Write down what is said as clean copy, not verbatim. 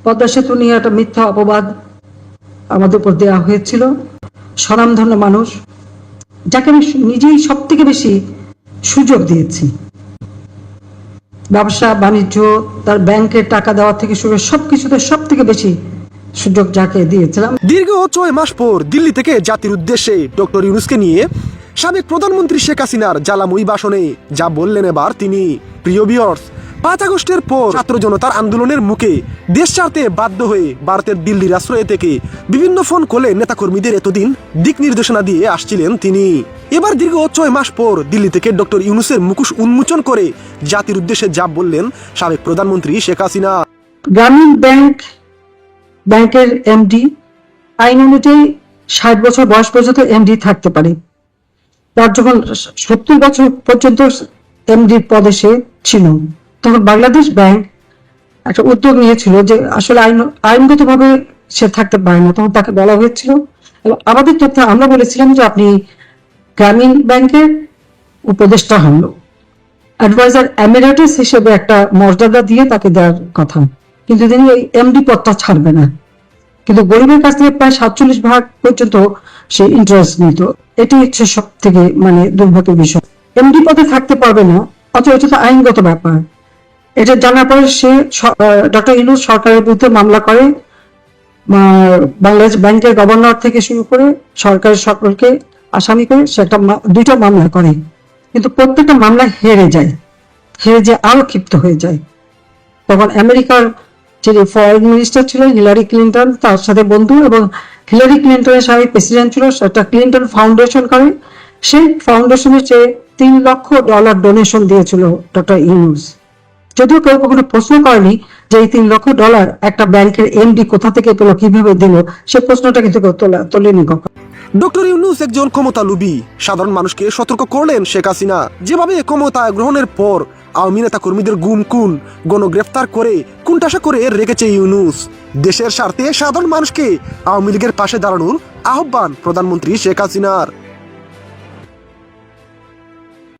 পদ্মা সেতু নিয়ে একটা মিথ্যা অপবাদ আমাদের উপর দেওয়া হয়েছিল। স্বনামধন্য মানুষ, যাকে আমি নিজেই সব থেকে বেশি সুযোগ দিয়েছি, ব্যবসা বাণিজ্য, তার ব্যাংকের টাকা দেওয়া থেকে শুরু সবকিছুতে সব থেকে বেশি সুযোগ যাকে দিয়েছিলাম। দীর্ঘ 6 মাস পর দিল্লি থেকে জাতির উদ্দেশ্যে ডক্টর ইউনূসকে নিয়ে সাবেক প্রধানমন্ত্রী শেখ হাসিনার জ্বালাময়ী ভাষণে যা বললেন এবার তিনি। প্রিয় ভিউয়ার্স, 5 আগস্টের পর ছাত্র জনতার আন্দোলনের মুখে দেশ ছাড়তে বাধ্য হয়ে ভারতের দিল্লির আশ্রয়ে থেকে বিভিন্ন ফোন কলে নেতাকর্মীদের এতদিন দিক নির্দেশনা দিয়ে আসছিলেন তিনি। এবার দীর্ঘ 6 মাস পর দিল্লি থেকে ডক্টর ইউনূসের মুখোশ উন্মোচন করে জাতির উদ্দেশ্যে যা বললেন সাবেক প্রধানমন্ত্রী শেখ হাসিনা। গ্রামীণ ব্যাংকের এমডি আইন অনুযায়ী 60 বছর বয়স পর্যন্ত এমডি থাকতে পারে। তার যখন 70 বছর পর্যন্ত এমডি পদে সে ছিল, তখন বাংলাদেশ ব্যাংক একটা উদ্যোগ নিয়েছিল যে আসলে আইনগতভাবে সে থাকতে পারে না। তখন তাকে বলা হয়েছিল এবং আমাদের তথ্য আমরা বলেছিলাম যে আপনি গ্রামীণ ব্যাংকের উপদেষ্টা হন, অ্যাডভাইজার এমিরেটস হিসেবে একটা মর্যাদা দিয়ে তাকে দেওয়ার কথা, কিন্তু তিনি এই এমডি পদটা ছাড়বে না। কিন্তু গরিবের কাছ থেকে প্রায় 47% পর্যন্ত সে ইন্টারেস্ট নিত। এটি হচ্ছে সব থেকে দুর্ভাগ্যের বিষয়। এমডি পদে থাকতে পারবে না, অথচ এটা আইনগত ব্যাপার। এটা জানার পরে সে ডক্টর ইউনূস সরকারের বিরুদ্ধে মামলা করে। বাংলাদেশ ব্যাংকের গভর্নর থেকে শুরু করে সরকারের সকলকে আসামি করে সে দুইটা মামলা করে, কিন্তু প্রত্যেকটা মামলা হেরে যায় আরো ক্ষিপ্ত হয়ে যায়। তখন আমেরিকার যিনি ফরেন মিনিস্টার ছিলেন হিলারি ক্লিন্টন, তার সাথে বন্ধু, এবং হিলারি ক্লিন্টনের সাবেক প্রেসিডেন্ট ছিল, সেটা ক্লিন্টন ফাউন্ডেশন করে। সেই ফাউন্ডেশনের চেয়ে $3 লক্ষ ডোনেশন দিয়েছিল ডক্টর ইউনূস। যদিও কেউ কখনো প্রশ্ন করেনি যে এই $3 লক্ষ একটা ব্যাংকের এমডি কোথা থেকে পেল, কিভাবে দিল, সে প্রশ্নটা কিন্তু কেউ তোলেনি কখনো। ডক্টর ইউনূস একজন ক্ষমতা লোভী। সাধারণ মানুষকে সতর্ক করলেন শেখ হাসিনা যেভাবে ক্ষমতা গ্রহণের পর আওয়ামী নেতা কর্মীদের গুম খুন গণগ্রেফতার করে কুণ্ঠাসা করে রেখেছে ইউনূস। দেশের স্বার্থে সাধারণ মানুষকে আওয়ামী লীগের পাশে দাঁড়ানোর আহ্বান প্রধানমন্ত্রী শেখ হাসিনার।